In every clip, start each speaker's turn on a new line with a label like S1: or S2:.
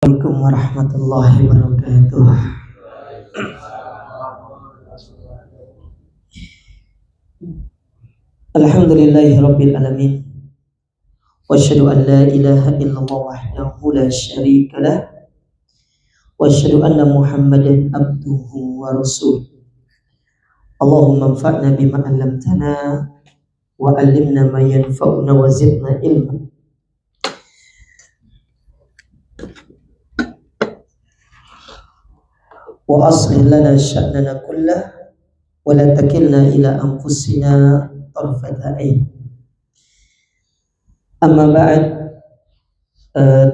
S1: Assalamualaikum warahmatullahi wabarakatuh. Alhamdulillahi rabbil alamin. Wa asyhadu an la ilaha illallah wahdahu la syarika lah. Wa asyhadu anna Muhammadan abduhu wa rasuluh. Allahumma anfa'na bima 'allamtana wa 'allimna ma yanfa'una wa zidna ilma. Wa aslih lana sya'nana kullah wa la takilna ila anfusina tarfata ain. Amma ba'd,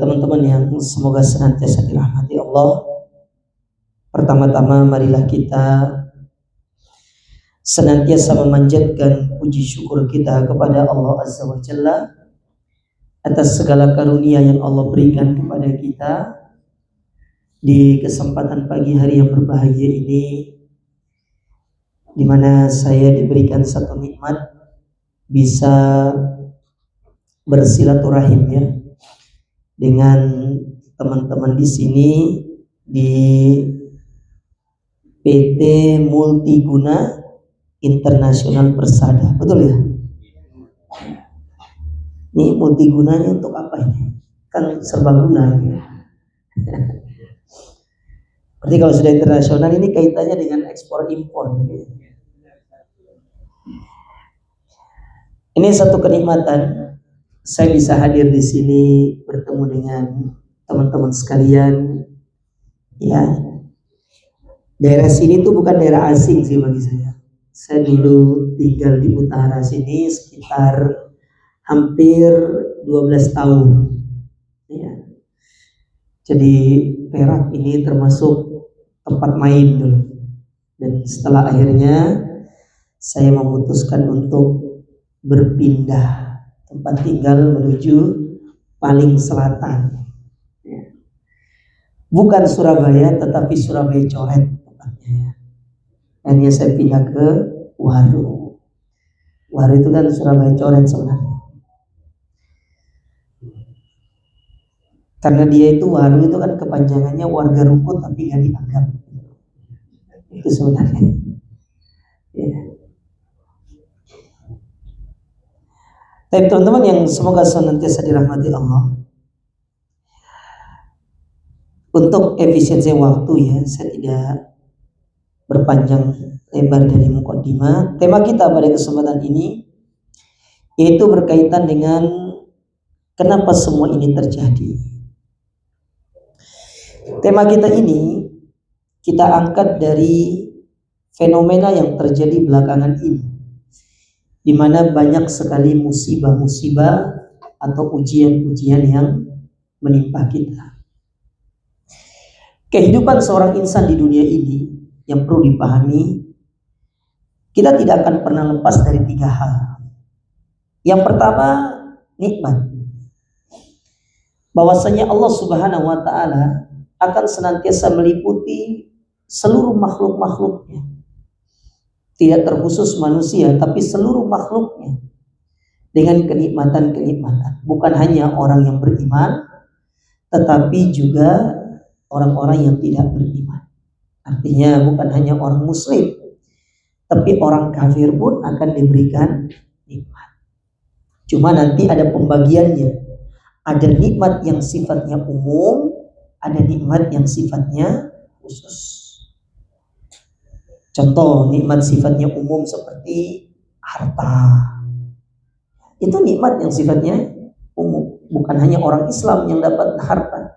S1: teman-teman yang semoga senantiasa dirahmati Allah. Pertama-tama marilah kita senantiasa memanjatkan puji syukur kita kepada Allah Azza wa Jalla atas segala karunia yang Allah berikan kepada kita di kesempatan pagi hari yang berbahagia ini, di mana saya diberikan satu nikmat bisa bersilaturahim ya dengan teman-teman di sini di PT Multiguna Internasional Persada, betul ya? Ini multigunanya untuk apa ini? Kan serbaguna ya. Berarti kalau sudah internasional ini kaitannya dengan ekspor impor. Ini satu kenikmatan saya bisa hadir di sini bertemu dengan teman-teman sekalian. Ya, daerah sini tuh bukan daerah asing sih bagi saya. Saya dulu tinggal di utara sini sekitar hampir 12 tahun. Ya. Jadi Perak ini termasuk tempat main dulu. Dan setelah akhirnya saya memutuskan untuk berpindah tempat tinggal menuju paling selatan. Ya. Bukan Surabaya, tetapi Surabaya Coret tempatnya. Akhirnya saya pindah ke Waru. Waru itu kan Surabaya Coret sebenarnya. Karena dia itu Waru itu kan kepanjangannya warga rumput tapi nggak dianggap. Itu sebenarnya. Ya. Tapi teman-teman yang semoga senantiasa dirahmati Allah. Untuk efisiensi waktu ya, saya tidak berpanjang lebar dari mukadimah. Tema kita pada kesempatan ini yaitu berkaitan dengan kenapa semua ini terjadi. Tema kita ini kita angkat dari fenomena yang terjadi belakangan ini, di mana banyak sekali musibah-musibah atau ujian-ujian yang menimpa kita. Kehidupan seorang insan di dunia ini yang perlu dipahami, kita tidak akan pernah lepas dari 3 hal. Yang pertama, nikmat. Bahwasanya Allah Subhanahu wa taala akan senantiasa meliputi seluruh makhluk-makhluknya. Tidak terkhusus manusia, tapi seluruh makhluknya dengan kenikmatan-kenikmatan. Bukan hanya orang yang beriman, tetapi juga orang-orang yang tidak beriman. Artinya bukan hanya orang muslim, tapi orang kafir pun akan diberikan nikmat. Cuma nanti ada pembagiannya. Ada nikmat yang sifatnya umum, ada nikmat yang sifatnya khusus. Contoh nikmat sifatnya umum seperti harta. Itu nikmat yang sifatnya umum. Bukan hanya orang Islam yang dapat harta.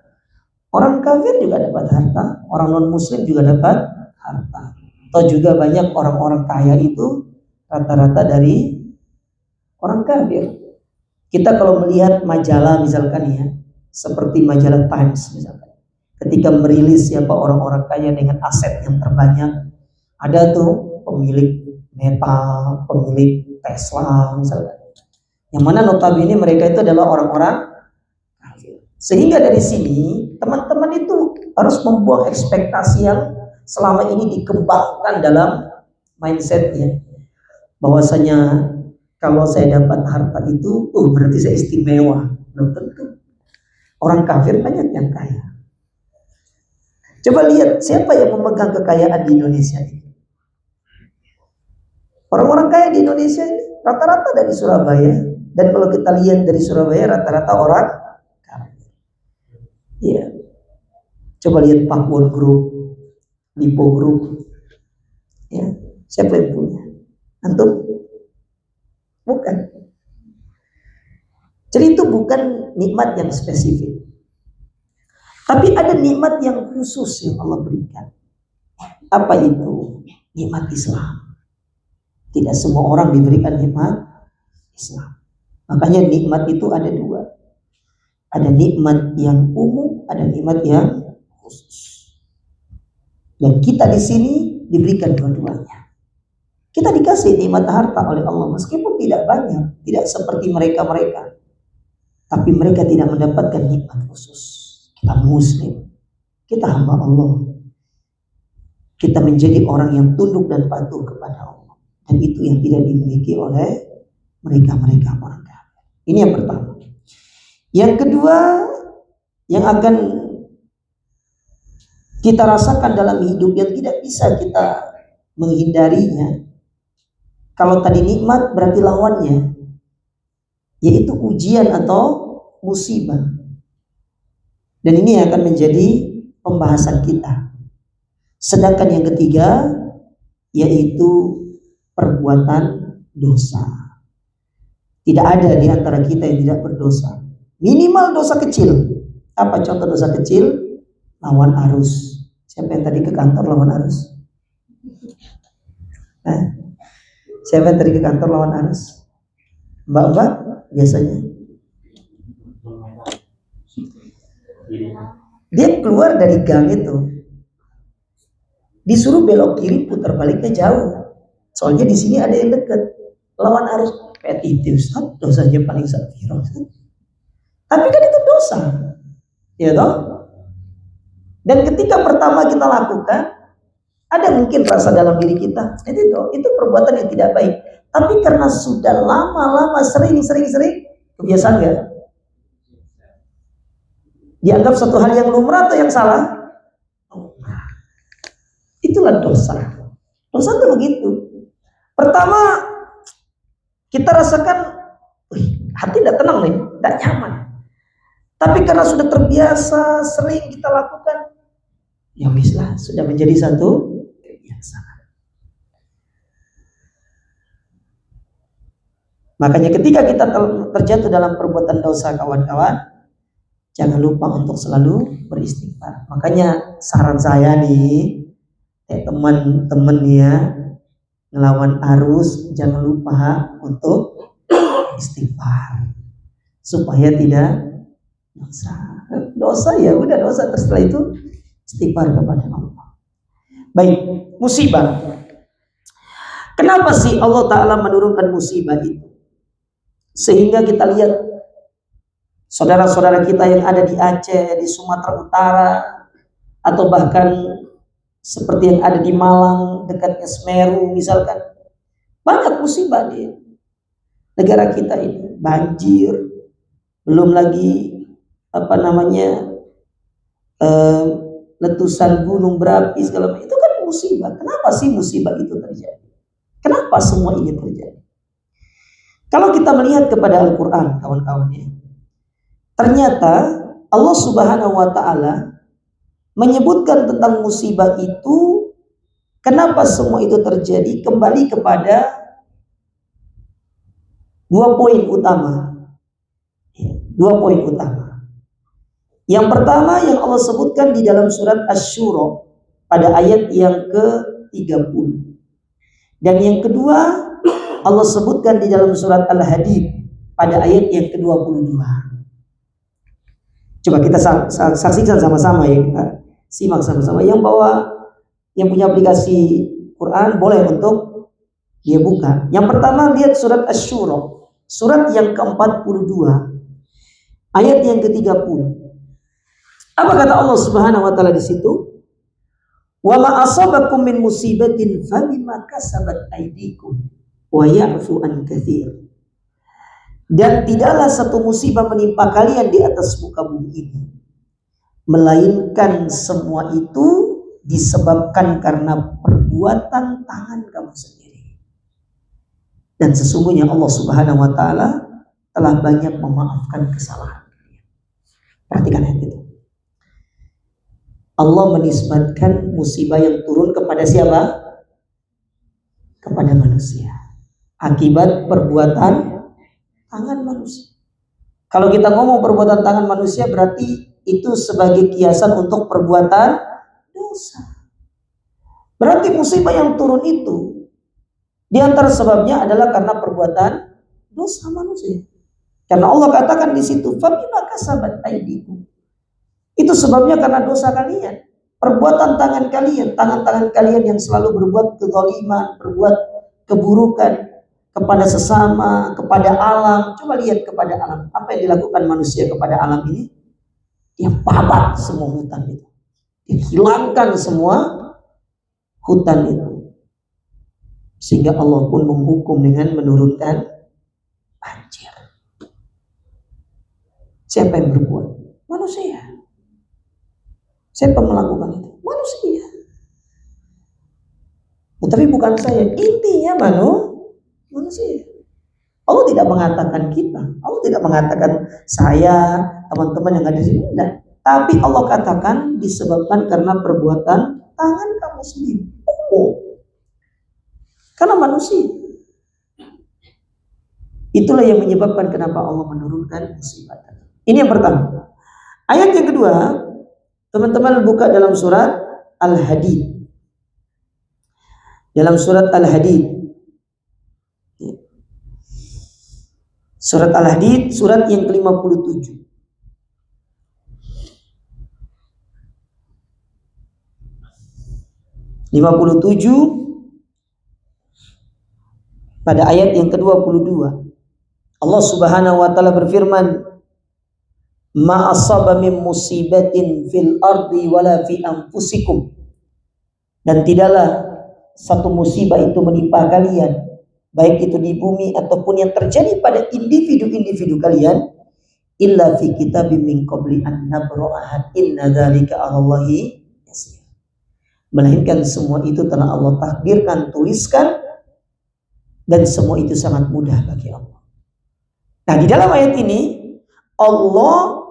S1: Orang kafir juga dapat harta. Orang non-muslim juga dapat harta. Atau juga banyak orang-orang kaya itu rata-rata dari orang kafir. Kita kalau melihat majalah misalkan ya, seperti majalah Times misalkan, ketika merilis siapa orang-orang kaya dengan aset yang terbanyak, ada tuh pemilik Meta, pemilik Tesla misalkan, yang mana notabene mereka itu adalah orang-orang kafir. Sehingga dari sini teman-teman itu harus membuang ekspektasi yang selama ini dikembangkan dalam mindsetnya, bahwasanya kalau saya dapat harta itu, berarti saya istimewa. Belum tentu. Orang kafir banyak yang kaya. Coba lihat siapa yang memegang kekayaan di Indonesia ini. Orang-orang kaya di Indonesia ini rata-rata dari Surabaya. Dan kalau kita lihat dari Surabaya rata-rata orang kaya. Iya. Coba lihat Pakuwon Group, Lipo Group. Ya, siapa yang punya? Antum? Bukan. Jadi itu bukan nikmat yang spesifik. Tapi ada nikmat yang khusus yang Allah berikan. Apa itu? Nikmat Islam. Tidak semua orang diberikan nikmat Islam. Makanya nikmat itu ada dua. Ada nikmat yang umum, ada nikmat yang khusus. Dan kita di sini diberikan dua-duanya. Kita dikasih nikmat harta oleh Allah meskipun tidak banyak, tidak seperti mereka-mereka. Tapi mereka tidak mendapatkan nikmat khusus. Kita muslim, kita hamba Allah. Kita menjadi orang yang tunduk dan patuh kepada Allah. Dan itu yang tidak dimiliki oleh mereka-mereka orang kafir. Ini yang pertama. Yang kedua, yang akan kita rasakan dalam hidup yang tidak bisa kita menghindarinya. Kalau tadi nikmat berarti lawannya, yaitu ujian atau musibah. Dan ini akan menjadi pembahasan kita. Sedangkan yang ketiga, yaitu perbuatan dosa. Tidak ada di antara kita yang tidak berdosa. Minimal dosa kecil. Apa contoh dosa kecil? Lawan arus. Siapa yang tadi ke kantor lawan arus? Siapa yang tadi ke kantor lawan arus? Mbak-mbak biasanya. Dia keluar dari gang itu, disuruh belok kiri, putar baliknya jauh. Soalnya di sini ada yang dekat. Lawan arus, itu Ustaz, dosanya paling sakit. Tapi kan itu dosa, ya toh? Dan ketika pertama kita lakukan, ada mungkin rasa dalam diri kita, itu perbuatan yang tidak baik. Tapi karena sudah lama-lama sering, kebiasaan nggak? Dianggap satu hal yang lumrah atau yang salah? Itulah dosa. Dosa itu begitu. Pertama, kita rasakan hati tidak tenang nih, tidak nyaman. Tapi karena sudah terbiasa, sering kita lakukan, ya mislah sudah menjadi satu kebiasaan. Makanya ketika kita terjatuh dalam perbuatan dosa, kawan-kawan, jangan lupa untuk selalu beristighfar. Makanya saran saya nih, teman-teman ya, ngelawan arus, jangan lupa untuk istighfar supaya tidak dosa ya udah dosa, setelah itu istighfar kepada Allah. Baik, musibah. Kenapa sih Allah Ta'ala menurunkan musibah itu? Sehingga kita lihat saudara-saudara kita yang ada di Aceh, di Sumatera Utara, atau bahkan seperti yang ada di Malang, dekatnya Semeru misalkan, banyak musibah di negara kita ini. Banjir, belum lagi letusan gunung berapi segala macam. Itu kan musibah. Kenapa sih musibah itu terjadi? Kenapa semua ini terjadi? Kalau kita melihat kepada Al-Quran, kawan-kawannya, ternyata Allah Subhanahu wa Ta'ala menyebutkan tentang musibah itu. Kenapa semua itu terjadi? Kembali kepada dua poin utama. Yang pertama yang Allah sebutkan di dalam surat Asy-Syura pada ayat yang ke-30. Dan yang kedua Allah sebutkan di dalam surat Al-Hadid pada ayat yang ke-22. Coba kita saksikan sama-sama ya, kita simak sama-sama. Yang punya aplikasi Quran boleh untuk dia buka. Yang pertama lihat surat Asy-Syura, surat yang ke-42, ayat yang ke-30. Apa kata Allah Subhanahu wa Ta'ala di situ? Wa ma asabakum min musibatin fabima kasabat aydikum wa ya'fu an katsir. Dan tidaklah satu musibah menimpa kalian di atas muka bumi ini melainkan semua itu disebabkan karena perbuatan tangan kamu sendiri. Dan sesungguhnya Allah Subhanahu wa taala telah banyak memaafkan kesalahan. Perhatikan ayat itu. Allah menisbatkan musibah yang turun kepada siapa? Kepada manusia. Akibat perbuatan tangan manusia. Kalau kita ngomong perbuatan tangan manusia, berarti itu sebagai kiasan untuk perbuatan dosa. Berarti musibah yang turun itu di antara sebabnya adalah karena perbuatan dosa manusia. Karena Allah katakan di situ, "Fabima kasabat aydikum." Itu sebabnya karena dosa kalian, perbuatan tangan kalian, tangan-tangan kalian yang selalu berbuat kezaliman, berbuat keburukan kepada sesama, kepada alam. Coba lihat kepada alam. Apa yang dilakukan manusia kepada alam ini? Dia babat semua hutan itu. Dihilangkan semua hutan itu. Sehingga Allah pun menghukum dengan menurunkan banjir. Siapa yang berbuat? Manusia. Siapa melakukan itu? Manusia. Tetapi bukan saya. Intinya manusia. Allah tidak mengatakan kita. Allah tidak mengatakan saya, teman-teman yang ada di sini. Tidak. Tapi Allah katakan disebabkan karena perbuatan tangan kamu sendiri. Karena manusia. Itulah yang menyebabkan kenapa Allah menurunkan musibah. Ini yang pertama. Ayat yang kedua, teman-teman buka dalam surat Al-Hadid. Dalam surat Al-Hadid. Surat Al-Hadid, surat yang ke-57. Pada ayat yang ke-22. Allah Subhanahu wa taala berfirman, "Ma asaba min musibatin fil ardi wala fi anfusikum." Dan tidaklah satu musibah itu menimpa kalian, baik itu di bumi ataupun yang terjadi pada individu-individu kalian, illa fi kitabim min qabli an nabra'aha inna dzalika 'alallahi yasir. Melainkan semua itu telah Allah takdirkan, tuliskan, dan semua itu sangat mudah bagi Allah. Nah, di dalam ayat ini Allah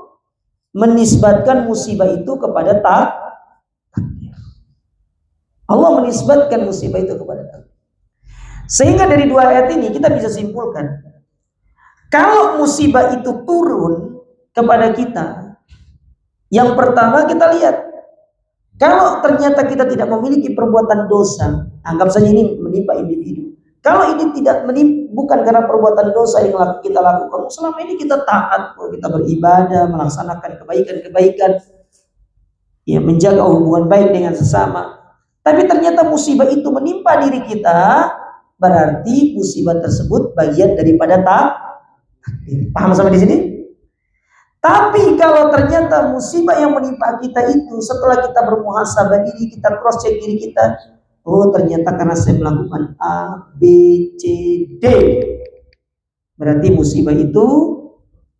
S1: menisbatkan musibah itu kepada takdir. Allah menisbatkan musibah itu kepada takdir. Sehingga dari dua ayat ini kita bisa simpulkan, kalau musibah itu turun kepada kita, yang pertama kita lihat, kalau ternyata kita tidak memiliki perbuatan dosa, anggap saja ini menimpa individu. Kalau ini tidak bukan karena perbuatan dosa yang kita lakukan, selama ini kita taat, kita beribadah, melaksanakan kebaikan-kebaikan, ya, menjaga hubungan baik dengan sesama. Tapi ternyata musibah itu menimpa diri kita, berarti musibah tersebut bagian daripada takdir. Paham sampai di sini? Tapi kalau ternyata musibah yang menimpa kita itu setelah kita bermuhasabah diri, kita cross check diri kita, oh ternyata karena saya melakukan A, B, C, D, berarti musibah itu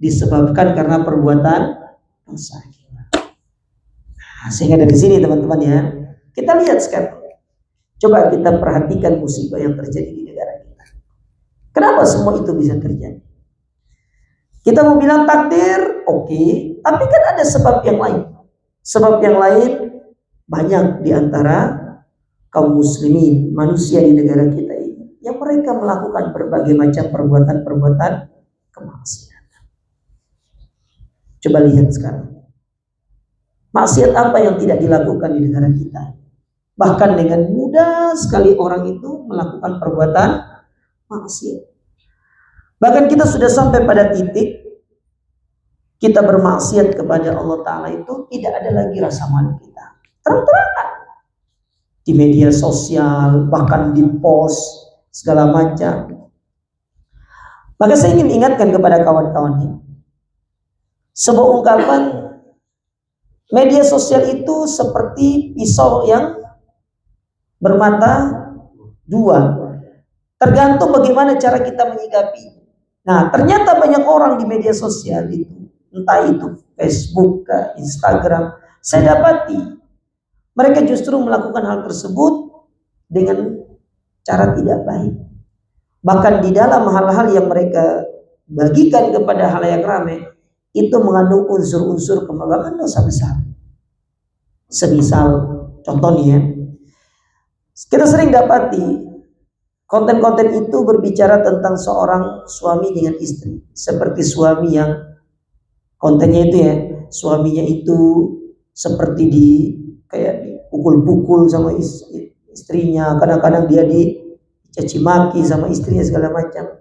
S1: disebabkan karena perbuatan dosa. Nah, sehingga dari sini teman-teman ya, kita lihat sekarang, coba kita perhatikan musibah yang terjadi di negara kita. Kenapa semua itu bisa terjadi? Kita mau bilang takdir, oke, tapi kan ada sebab yang lain. Sebab yang lain banyak di antara kaum muslimin, manusia di negara kita ini, yang mereka melakukan berbagai macam perbuatan-perbuatan kemaksiatan. Coba lihat sekarang, maksiat apa yang tidak dilakukan di negara kita? Bahkan dengan mudah sekali orang itu melakukan perbuatan maksiat. Bahkan kita sudah sampai pada titik kita bermaksiat kepada Allah Ta'ala itu tidak ada lagi rasa malu kita. Terang-terangan di media sosial, bahkan di post segala macam. Maka saya ingin ingatkan kepada kawan-kawan ini, sebuah ungkapan, media sosial itu seperti pisau yang bermata dua, tergantung bagaimana cara kita menyikapi. Nah, ternyata banyak orang di media sosial itu, entah itu Facebook, Instagram, Saya dapati mereka justru melakukan hal tersebut dengan cara tidak baik. Bahkan di dalam hal-hal yang mereka bagikan kepada halayak ramai itu mengandung unsur-unsur pembuatan dosa besar. Semisal contohnya, kita sering dapati konten-konten itu berbicara tentang seorang suami dengan istri. Seperti suami yang kontennya itu ya, suaminya itu seperti kayak dipukul-pukul sama istrinya, kadang-kadang dia dicaci maki sama istrinya segala macam.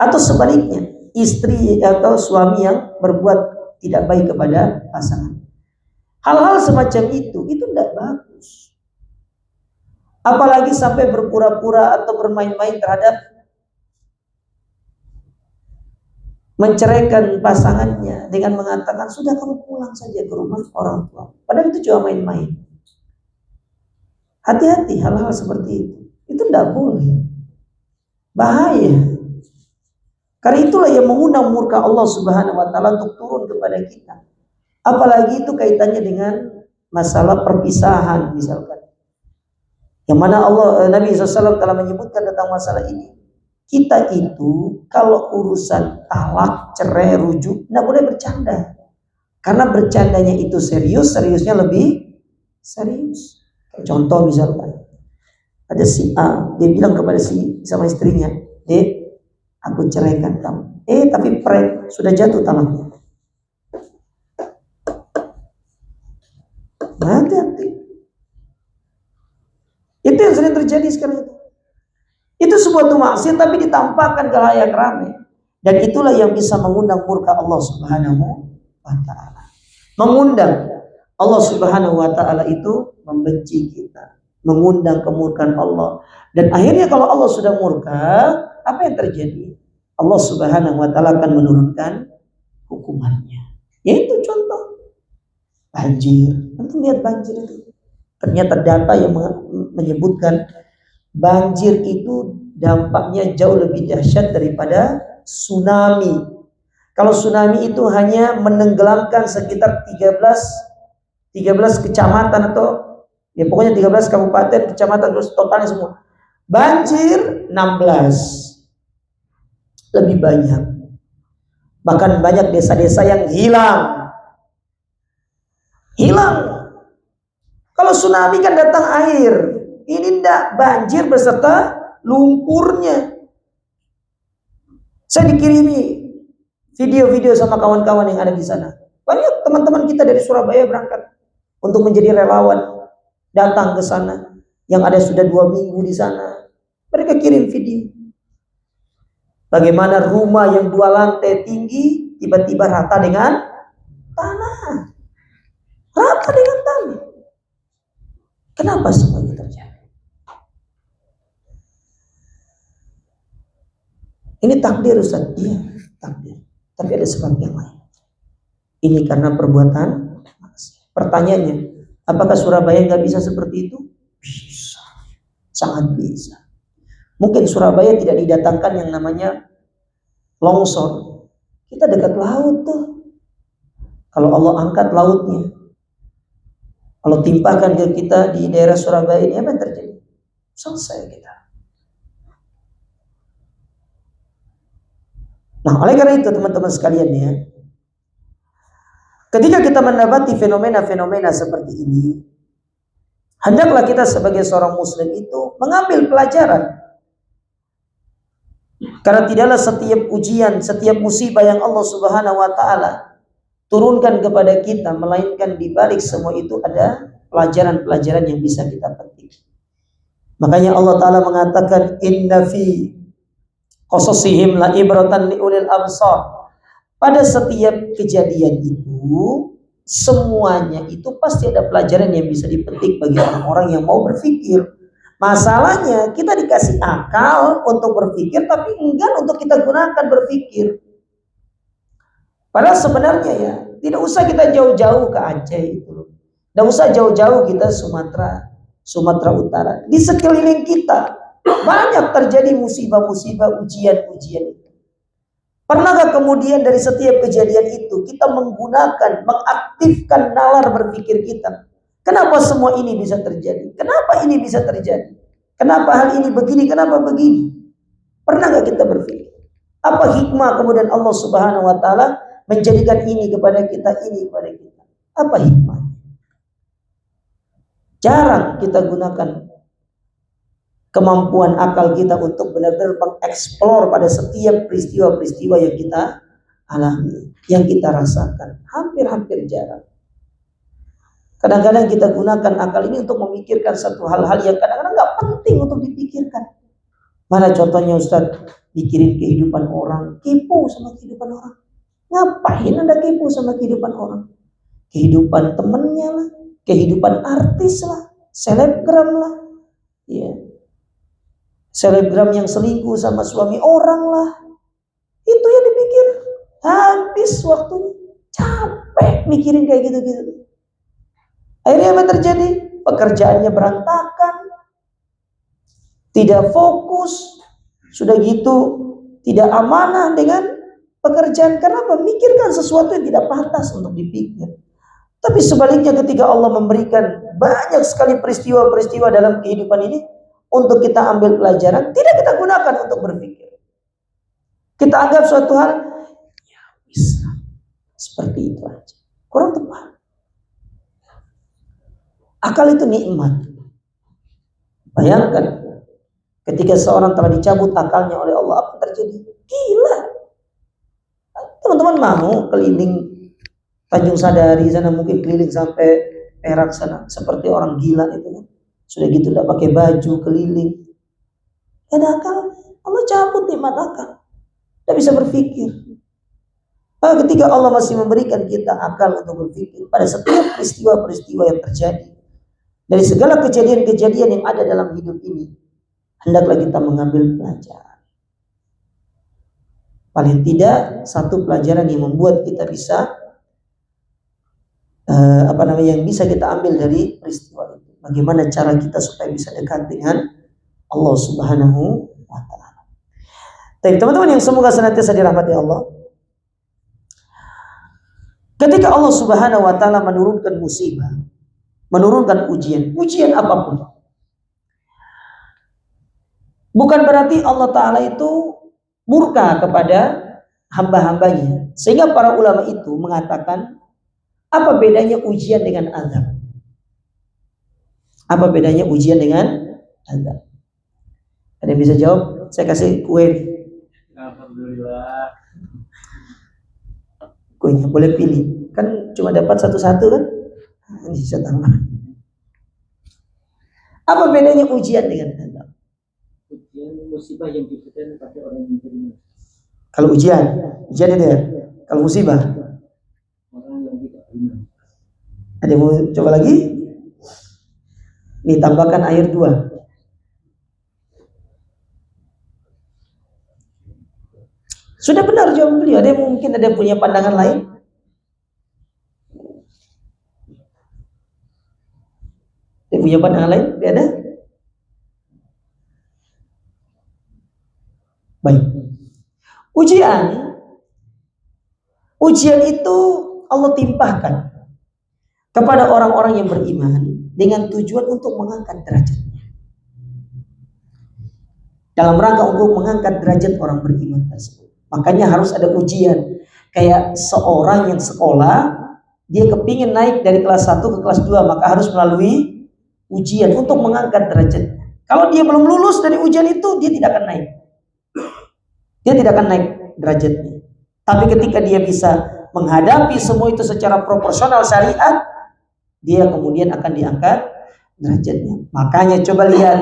S1: Atau sebaliknya, istri atau suami yang berbuat tidak baik kepada pasangan. Hal-hal semacam itu tidak bagus. Apalagi sampai berpura-pura atau bermain-main terhadap menceraikan pasangannya dengan mengatakan sudah kamu pulang saja ke rumah orang tua. Padahal itu cuma main-main. Hati-hati hal-hal seperti itu. Itu tidak boleh. Bahaya. Karena itulah yang mengundang murka Allah Subhanahu wa taala untuk turun kepada kita. Apalagi itu kaitannya dengan masalah perpisahan misalkan. Yang mana Nabi SAW telah menyebutkan tentang masalah ini. Kita itu kalau urusan talak, cerai, rujuk, tidak boleh bercanda. Karena bercandanya itu serius, seriusnya lebih serius. Contoh misalkan, ada si A, dia bilang kepada sama istrinya, Dek, aku ceraikan kamu. Tapi prank, sudah jatuh talaknya. Hati-hati. Itu yang sering terjadi sekarang itu. Itu sebuah maksiat tapi ditampakkan ke halayak ramai. Dan itulah yang bisa mengundang murka Allah Subhanahu wa taala. Mengundang Allah Subhanahu wa taala itu membenci kita, mengundang kemurkaan Allah. Dan akhirnya kalau Allah sudah murka, apa yang terjadi? Allah Subhanahu wa taala akan menurunkan hukumannya. Yaitu contoh banjir. Nanti lihat banjir itu. Ternyata data yang menyebutkan banjir itu dampaknya jauh lebih dahsyat daripada tsunami. Kalau tsunami itu hanya menenggelamkan sekitar 13 kecamatan atau ya pokoknya 13 kabupaten, kecamatan terus totalnya semua. Banjir 16. Lebih banyak. Bahkan banyak desa-desa yang hilang. Kalau tsunami kan datang air. Ini tidak banjir beserta lumpurnya. Saya dikirimi video-video sama kawan-kawan yang ada di sana. Banyak teman-teman kita dari Surabaya berangkat untuk menjadi relawan, datang ke sana. Yang ada sudah 2 minggu di sana. Mereka kirim video. Bagaimana rumah yang 2 lantai tinggi tiba-tiba rata dengan tanah. Rata dengan tanah. Kenapa semuanya terjadi? Ini takdir Ustaz. Iya, takdir. Tapi ada sebab yang lain. Ini karena perbuatan maksiat. Pertanyaannya, apakah Surabaya nggak bisa seperti itu? Bisa. Sangat bisa. Mungkin Surabaya tidak didatangkan yang namanya longsor. Kita dekat laut tuh. Kalau Allah angkat lautnya, kalau timpakan ke kita di daerah Surabaya ini, apa yang terjadi? Selesai kita. Nah, oleh karena itu teman-teman sekalian ya, ketika kita mendapati fenomena-fenomena seperti ini, hendaklah kita sebagai seorang muslim itu mengambil pelajaran. Karena tidaklah setiap ujian, setiap musibah yang Allah Subhanahu wa taala turunkan kepada kita, melainkan di balik semua itu ada pelajaran-pelajaran yang bisa kita petik. Makanya Allah Ta'ala mengatakan inna fi qasasihim la ibratan liulil absar. Pada setiap kejadian itu semuanya itu pasti ada pelajaran yang bisa dipetik bagi orang-orang yang mau berpikir. Masalahnya kita dikasih akal untuk berpikir tapi enggan untuk kita gunakan berpikir. Padahal sebenarnya ya tidak usah kita jauh-jauh ke Aceh itu. Tidak usah jauh-jauh kita Sumatera Utara. Di sekeliling kita banyak terjadi musibah-musibah, ujian-ujian itu. Pernahkah kemudian dari setiap kejadian itu kita mengaktifkan nalar berpikir kita? Kenapa semua ini bisa terjadi? Kenapa ini bisa terjadi? Kenapa hal ini begini? Kenapa begini? Pernah gak kita berpikir? Apa hikmah kemudian Allah Subhanahu wa Ta'ala menjadikan ini kepada kita, ini kepada kita? Apa hikmah? Jarang kita gunakan kemampuan akal kita untuk benar-benar mengeksplor pada setiap peristiwa-peristiwa yang kita alami, yang kita rasakan. Hampir-hampir jarang. Kadang-kadang kita gunakan akal ini untuk memikirkan satu hal-hal yang kadang-kadang gak penting untuk dipikirkan. Mana contohnya Ustaz? Mikirin kehidupan orang, kepo sama kehidupan orang. Ngapain Anda kepo sama kehidupan orang? Kehidupan temennya lah, kehidupan artis lah, selebgram lah, ya. Selebgram yang selingkuh sama suami orang lah. Itu yang dipikir. Habis waktunya. Capek mikirin kayak gitu-gitu. Akhirnya apa terjadi? Pekerjaannya berantakan. Tidak fokus. Sudah gitu tidak amanah dengan pekerjaan. Kenapa? Mikirkan sesuatu yang tidak pantas untuk dipikir. Tapi sebaliknya ketika Allah memberikan banyak sekali peristiwa-peristiwa dalam kehidupan ini untuk kita ambil pelajaran, tidak kita gunakan untuk berpikir. Kita anggap suatu hal, ya bisa, seperti itu aja. Kurang tepat. Akal itu nikmat. Bayangkan, ketika seorang telah dicabut akalnya oleh Allah, apa yang terjadi? Gila. Teman-teman mau keliling Tanjung Sadari sana, mungkin keliling sampai Perak sana, seperti orang gila itu kan. Sudah gitu tidak pakai baju keliling. Gak ada akal. Allah cabut nikmat akal. Tidak bisa berpikir. Ketika Allah masih memberikan kita akal untuk berpikir pada setiap peristiwa-peristiwa yang terjadi, dari segala kejadian-kejadian yang ada dalam hidup ini, hendaklah kita mengambil pelajaran. Paling tidak satu pelajaran yang membuat kita bisa yang bisa kita ambil dari peristiwa itu. Bagaimana cara kita supaya bisa dekat dengan Allah Subhanahu wa Ta'ala. Tapi teman-teman yang semoga senantiasa dirahmati Allah, ketika Allah Subhanahu wa Ta'ala menurunkan musibah, menurunkan ujian apapun, bukan berarti Allah Ta'ala itu murka kepada hamba-hambanya. Sehingga para ulama itu mengatakan, apa bedanya ujian dengan azab? Apa bedanya ujian dengan azab? Ada yang bisa jawab? Saya kasih kue.
S2: Alhamdulillah.
S1: Kuenya boleh pilih. Kan cuma dapat satu-satu kan? Ini saya tambah. Apa bedanya ujian dengan azab?
S2: Ujian musibah yang diberikan pada orang yang terima.
S1: Kalau ujian itu ya. Kalau musibah,
S2: Orang yang tidak terima.
S1: ada yang mau coba lagi? Nih tambahkan air 2. Sudah benar jawab beliau. Ada yang mungkin ada yang punya pandangan lain? Dia punya pandangan lain? Dia ada? Baik. Ujian itu Allah timpahkan kepada orang-orang yang beriman dengan tujuan untuk mengangkat derajatnya. Dalam rangka untuk mengangkat derajat orang beriman tersebut. Makanya harus ada ujian. Kayak seorang yang sekolah, dia kepingin naik dari kelas 1 ke kelas 2, maka harus melalui ujian untuk mengangkat derajatnya. Kalau dia belum lulus dari ujian itu, dia tidak akan naik. Dia tidak akan naik derajatnya. Tapi ketika dia bisa menghadapi semua itu secara proporsional syariat, dia kemudian akan diangkat derajatnya. Makanya coba lihat,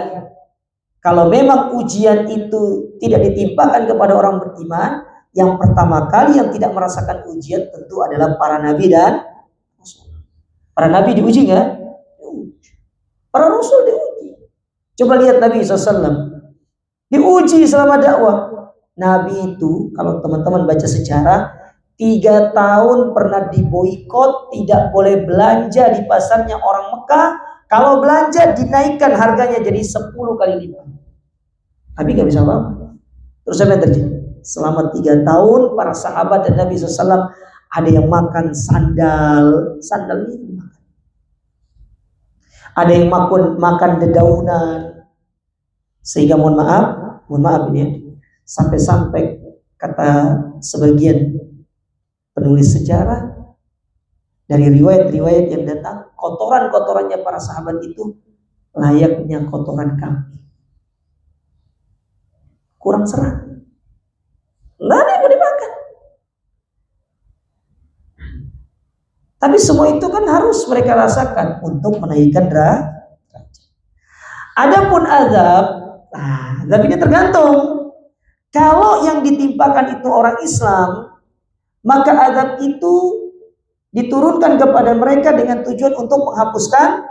S1: kalau memang ujian itu tidak ditimpakan kepada orang beriman, yang pertama kali yang tidak merasakan ujian tentu adalah para nabi dan rasul. Para nabi diuji nggak? Para rasul diuji. Coba lihat Nabi SAW diuji selama dakwah. Nabi itu kalau teman-teman baca sejarah, 3 tahun pernah diboikot, tidak boleh belanja di pasarnya orang Mekah. Kalau belanja dinaikkan harganya jadi 10 kali lipat. Nabi nggak bisa apa-apa. Terus apa yang terjadi? selama 3 tahun para sahabat dan Nabi SAW ada yang makan sandalnya dimakan. Ada yang makan dedaunan. Sehingga mohon maaf ini ya, sampai-sampai kata sebagian penulis sejarah dari riwayat-riwayat yang datang, kotoran-kotorannya para sahabat itu layaknya kotoran kambing. Kurang serang. Nggak ada yang mau dimakan. Tapi semua itu kan harus mereka rasakan untuk menaikkan derajat. Adapun azab, azab ini tergantung. Kalau yang ditimpakan itu orang Islam, maka azab itu diturunkan kepada mereka dengan tujuan untuk menghapuskan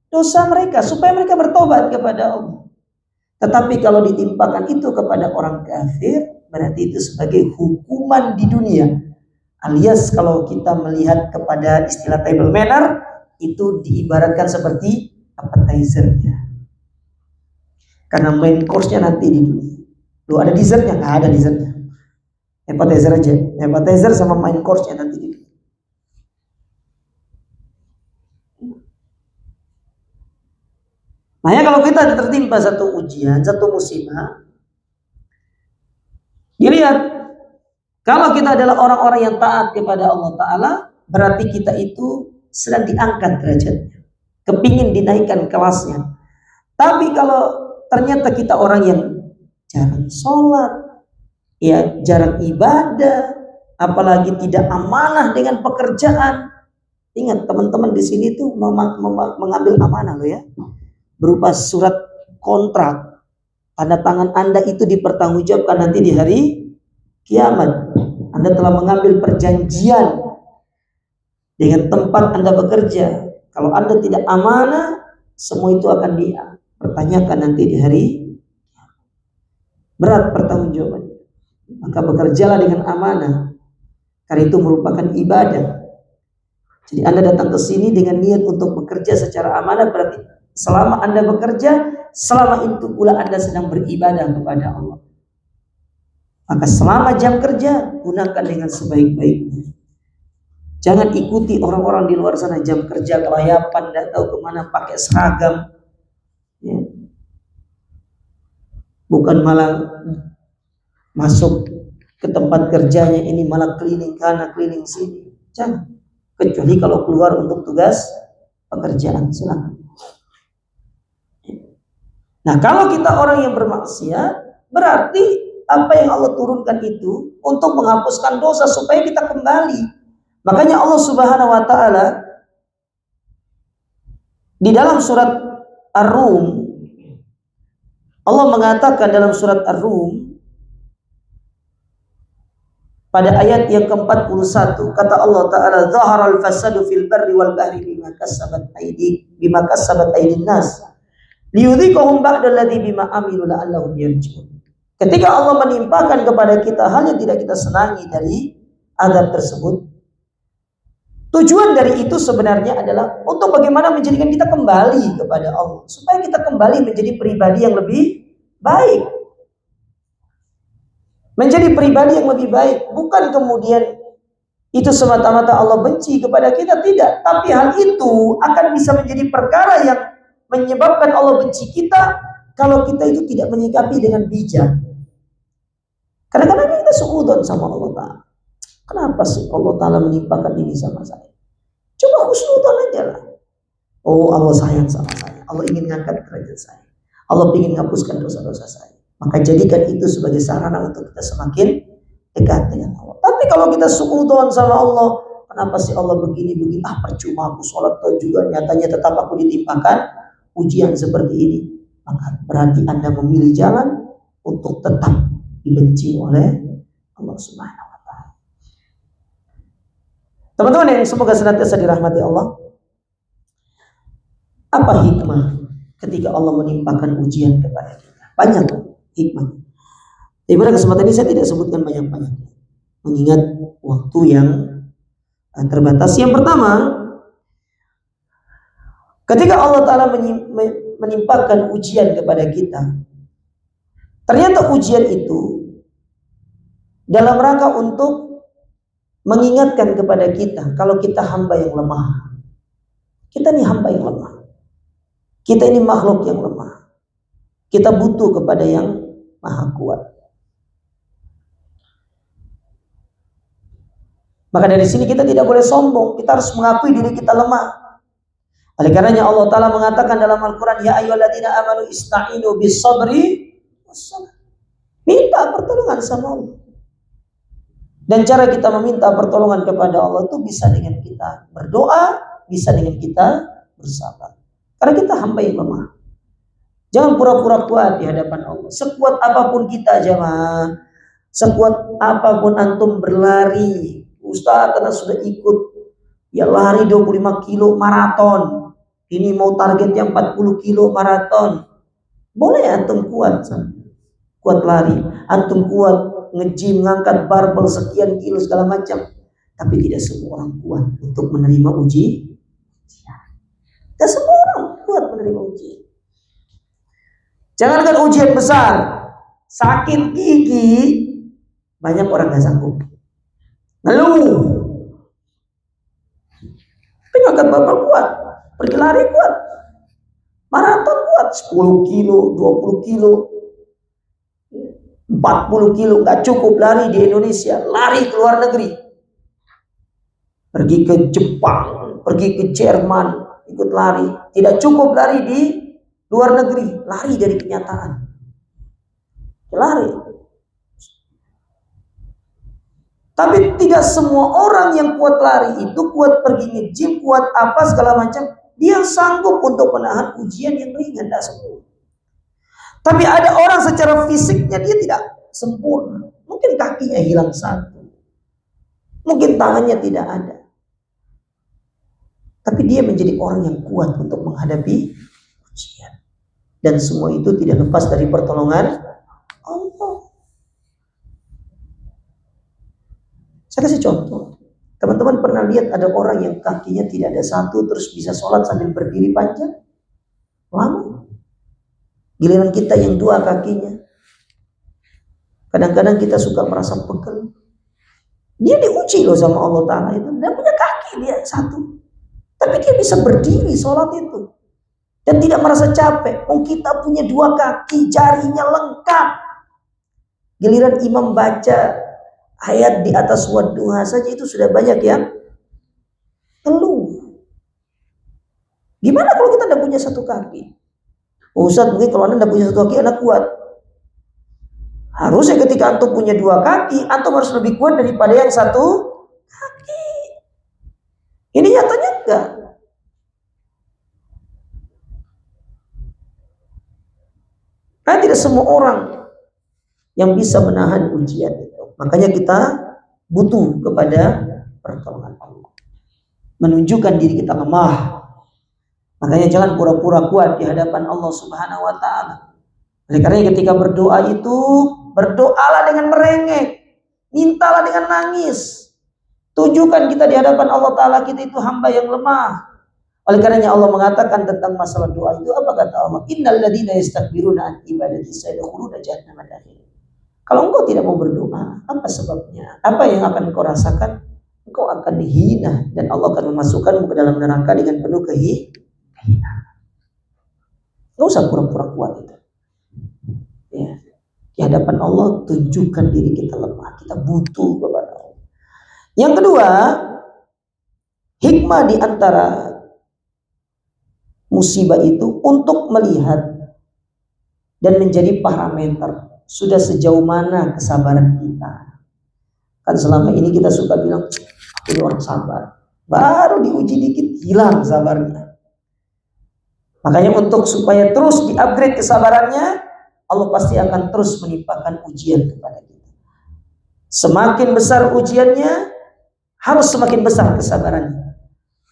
S1: dosa mereka supaya mereka bertobat kepada Allah. Tetapi kalau ditimpakan itu kepada orang kafir, berarti itu sebagai hukuman di dunia. Alias kalau kita melihat kepada istilah table manner, itu diibaratkan seperti appetizer-nya. Karena main course-nya nanti di dunia. Loh, ada dessertnya? Nggak ada dessertnya. Appetizer aja. Appetizer sama main course-nya nanti di dunia. Makanya kalau kita tertimpa satu ujian, satu musibah, dilihat kalau kita adalah orang-orang yang taat kepada Allah Ta'ala, berarti kita itu sedang diangkat derajatnya, kepingin dinaikkan kelasnya. Tapi kalau ternyata kita orang yang jarang sholat, ya jarang ibadah, apalagi tidak amanah dengan pekerjaan. Ingat teman-teman di sini tuh mengambil amanah loh ya, berupa surat kontrak. Tanda tangan Anda itu dipertanggungjawabkan nanti di hari kiamat. Anda telah mengambil perjanjian dengan tempat Anda bekerja. Kalau Anda tidak amanah, semua itu akan dipertanyakan nanti di hari berat pertanggungjawabannya. Maka bekerjalah dengan amanah, karena itu merupakan ibadah. Jadi Anda datang ke sini dengan niat untuk bekerja secara amanah, berarti selama Anda bekerja, selama itu pula Anda sedang beribadah kepada Allah. Maka selama jam kerja, gunakan dengan sebaik-baiknya. Jangan ikuti orang-orang di luar sana jam kerja kelayapan, tidak tahu kemana, pakai seragam. Ya. Bukan malah masuk ke tempat kerjanya ini malah keliling kana, keliling sini. Jangan. Kecuali kalau keluar untuk tugas pekerjaan, silakan. Nah, kalau kita orang yang bermaksiat, berarti apa yang Allah turunkan itu untuk menghapuskan dosa supaya kita kembali. Makanya Allah Subhanahu wa taala di dalam surat Ar-Rum, Allah mengatakan dalam surat Ar-Rum pada ayat yang ke-41, kata Allah Ta'ala, "Zaharal fasadu fil barri wal bahri bima kasabat aydin nas liyudhiqahum ba'dalladzi bima amilu la'allahum yarji'un." Ketika Allah menimpakan kepada kita hal yang tidak kita senangi dari azab tersebut, tujuan dari itu sebenarnya adalah untuk bagaimana menjadikan kita kembali kepada Allah, supaya kita kembali menjadi pribadi yang lebih baik. Menjadi pribadi yang lebih baik, bukan kemudian itu semata-mata Allah benci kepada kita, tidak. Tapi hal itu akan bisa menjadi perkara yang menyebabkan Allah benci kita kalau kita itu tidak menyikapi dengan bijak. Kadang-kadang kita suudzon sama Allah Ta'ala. Kenapa sih Allah Ta'ala menimpakan ini sama saya? Coba husnudzon aja lah. Oh, Allah sayang sama saya, Allah ingin mengangkat derajat saya, Allah ingin menghapuskan dosa-dosa saya. Maka jadikan itu sebagai sarana untuk kita semakin dekat dengan Allah. Tapi kalau kita suudzon sama Allah, kenapa sih Allah begini-begini? Percuma aku sholat juga, nyatanya tetap aku ditimpakan ujian seperti ini. Maka berarti Anda memilih jalan untuk tetap dibenci oleh Allah Subhanahu wa Ta'ala. Teman-teman yang semoga senantiasa dirahmati Allah, apa hikmah ketika Allah menimpakan ujian kepada kita? Banyak hikmah. Tapi pada kesempatan ini saya tidak sebutkan banyak-banyak, mengingat waktu yang terbatas. Yang pertama, ketika Allah Ta'ala menimpakan ujian kepada kita, ternyata ujian itu dalam rangka untuk mengingatkan kepada kita kalau kita hamba yang lemah. Kita ini hamba yang lemah. Kita ini makhluk yang lemah. Kita butuh kepada yang maha kuat. Maka dari sini kita tidak boleh sombong. Kita harus mengakui diri kita lemah. Oleh karenanya Allah Ta'ala mengatakan dalam Al-Quran, ya ayyuhalladzina amanu ista'inu bis sabri wassalah. Minta pertolongan sama Allah. Dan cara kita meminta pertolongan kepada Allah itu bisa dengan kita berdoa, bisa dengan kita bersabar. Karena kita hamba yang lemah. Jangan pura-pura kuat di hadapan Allah. Sekuat apapun kita jemaah, sekuat apapun antum berlari, Ustaz karena sudah ikut ya lari 25 kilo maraton. Ini mau targetnya 40 kilo maraton. Boleh antum kuat, kuat lari, antum kuat nge-gym, ngangkat barbel sekian kilo segala macam. Tapi tidak semua orang kuat untuk menerima ujian. Tidak semua orang kuat menerima ujian. Jangankan ujian besar, sakit gigi, banyak orang gak sanggup. Lalu, tapi ngangkat barbel kuat, pergi lari kuat, maraton kuat, 10 kilo, 20 kilo, 40 kilo, gak cukup lari di Indonesia, lari ke luar negeri. Pergi ke Jepang, pergi ke Jerman, ikut lari. Tidak cukup lari di luar negeri, lari dari kenyataan. Lari. Tapi tidak semua orang yang kuat lari itu, kuat pergi nge-gym, kuat apa segala macam, dia sanggup untuk menahan ujian yang ringan, tidak semua. Tapi ada orang secara fisiknya dia tidak sempurna. Mungkin kakinya hilang satu, mungkin tangannya tidak ada. Tapi dia menjadi orang yang kuat untuk menghadapi ujian. Dan semua itu tidak lepas dari pertolongan Allah. Saya kasih contoh. Teman-teman pernah lihat ada orang yang kakinya tidak ada satu terus bisa sholat sambil berdiri panjang? Lama. Giliran kita yang dua kakinya. Kadang-kadang kita suka merasa pegel. Dia diuji loh sama Allah Ta'ala itu. Dia punya kaki dia satu. Tapi dia bisa berdiri sholat itu. Dan tidak merasa capek. Oh, kita punya dua kaki, jarinya lengkap. Giliran imam baca ayat di atas wadduha saja itu sudah banyak yang keluh. Gimana kalau kita tidak punya satu kaki? Oh, Ustaz, mungkin kalau anda tidak punya satu kaki, anda kuat. Harusnya ketika antum punya dua kaki, antum harus lebih kuat daripada yang satu kaki. Ini nyatanya enggak. Karena tidak semua orang yang bisa menahan ujian itu. Makanya kita butuh kepada pertolongan Allah. Menunjukkan diri kita lemah. Makanya jangan pura-pura kuat di hadapan Allah Subhanahu wa Ta'ala. Oleh karena ketika berdoa itu, berdoalah dengan merengek, mintalah dengan nangis. Tunjukkan kita di hadapan Allah Ta'ala kita itu hamba yang lemah. Oleh karenanya Allah mengatakan tentang masalah doa itu, apa kata Allah? Innal ladzina yastakbiruna an ibadati sayadkhuluna jahannama dakhil. Kalau engkau tidak mau berdoa, apa sebabnya? Apa yang akan engkau rasakan? Engkau akan dihina dan Allah akan memasukkanmu ke dalam neraka dengan penuh kehinaan. Enggak usah pura-pura kuat itu. Ya. Di hadapan Allah tunjukkan diri kita lemah, kita butuh kepada Allah. Yang kedua, hikmah di antara musibah itu untuk melihat dan menjadi parameter sudah sejauh mana kesabaran kita. Kan selama ini kita suka bilang aku ini orang sabar, baru diuji dikit hilang sabarnya. Makanya untuk supaya terus di-upgrade kesabarannya, Allah pasti akan terus menimpakan ujian kepada kita. Semakin besar ujiannya, harus semakin besar kesabarannya.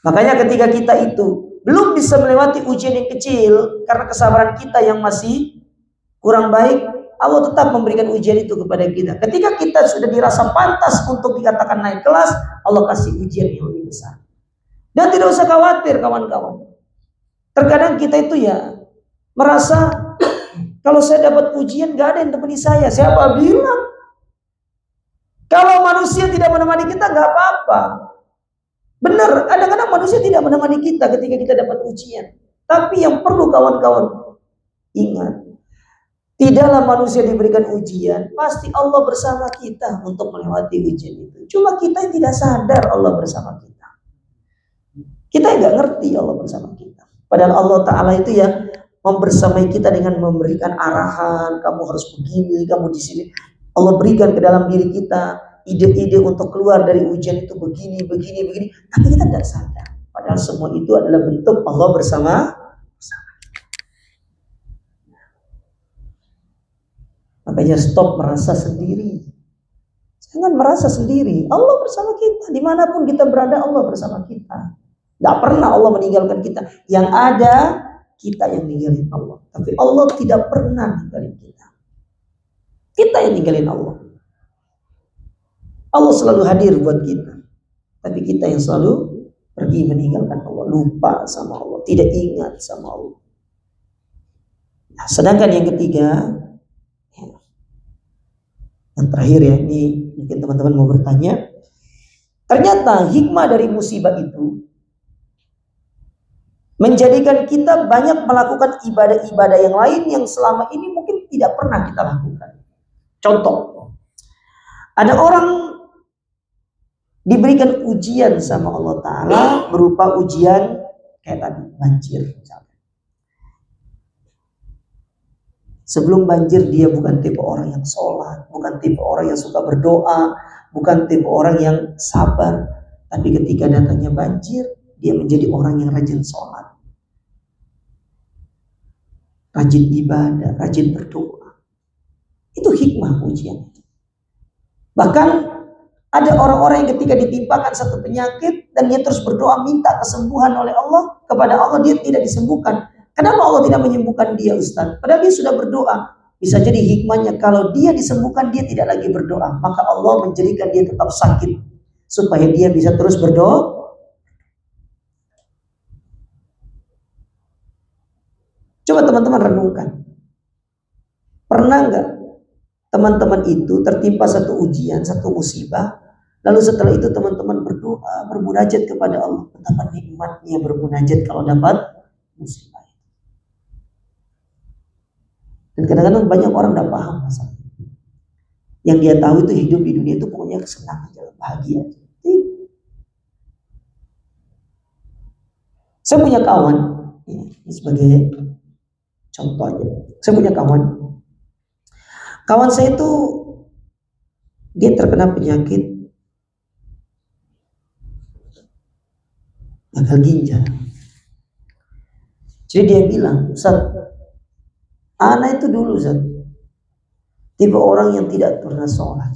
S1: Makanya ketika kita itu belum bisa melewati ujian yang kecil karena kesabaran kita yang masih kurang baik, Allah tetap memberikan ujian itu kepada kita. Ketika kita sudah dirasa pantas untuk dikatakan naik kelas, Allah kasih ujian yang lebih besar. Dan tidak usah khawatir kawan-kawan. Terkadang kita itu ya merasa kalau saya dapat ujian gak ada yang temani saya. Siapa bilang? Kalau manusia tidak menemani kita nggak apa-apa. Benar, kadang-kadang manusia tidak menemani kita ketika kita dapat ujian. Tapi yang perlu kawan-kawan ingat, tidaklah manusia diberikan ujian, pasti Allah bersama kita untuk melewati ujian itu. Cuma kita yang tidak sadar Allah bersama kita. Kita nggak ngerti Allah bersama kita. Padahal Allah Ta'ala itu ya membersamai kita dengan memberikan arahan, kamu harus begini, kamu di sini. Allah berikan ke dalam diri kita ide-ide untuk keluar dari ujian itu begini. Tapi kita tidak sadar. Padahal semua itu adalah bentuk Allah bersama. Makanya stop merasa sendiri. Jangan merasa sendiri. Allah bersama kita. Dimanapun kita berada, Allah bersama kita. Tidak pernah Allah meninggalkan kita. Yang ada, kita yang ninggalin Allah. Tapi Allah tidak pernah ninggalin kita. Kita yang ninggalin Allah. Allah selalu hadir buat kita. Tapi kita yang selalu pergi meninggalkan Allah. Lupa sama Allah. Tidak ingat sama Allah. Nah, sedangkan yang ketiga, yang terakhir ya, ini mungkin teman-teman mau bertanya. Ternyata hikmah dari musibah itu menjadikan kita banyak melakukan ibadah-ibadah yang lain yang selama ini mungkin tidak pernah kita lakukan. Contoh, ada orang diberikan ujian sama Allah Ta'ala berupa ujian kayak tadi, banjir misalnya. Sebelum banjir dia bukan tipe orang yang sholat, bukan tipe orang yang suka berdoa, bukan tipe orang yang sabar. Tapi ketika datangnya banjir, dia menjadi orang yang rajin sholat, rajin ibadah, rajin berdoa. Itu hikmah ujian. Bahkan ada orang-orang yang ketika ditimpakan satu penyakit dan dia terus berdoa minta kesembuhan oleh Allah, kepada Allah dia tidak disembuhkan. Kenapa Allah tidak menyembuhkan dia, Ustaz? Padahal dia sudah berdoa. Bisa jadi hikmahnya kalau dia disembuhkan dia tidak lagi berdoa, maka Allah menjadikan dia tetap sakit supaya dia bisa terus berdoa. Coba teman-teman renungkan. Pernah nggak teman-teman itu tertimpa satu ujian, satu musibah, lalu setelah itu teman-teman berdoa, bermunajat kepada Allah? Betapa nikmatnya bermunajat kalau dapat musibah. Dan kadang-kadang banyak orang tidak paham masalah. Yang dia tahu itu hidup di dunia itu pokoknya kesenangan, bahagia. Saya punya kawan, ini sebagai contoh aja. Saya punya kawan. Kawan saya itu dia terkena penyakit gagal ginjal. Jadi dia bilang, Ustaz, anak itu dulu Ustaz, tipe orang yang tidak pernah sholat,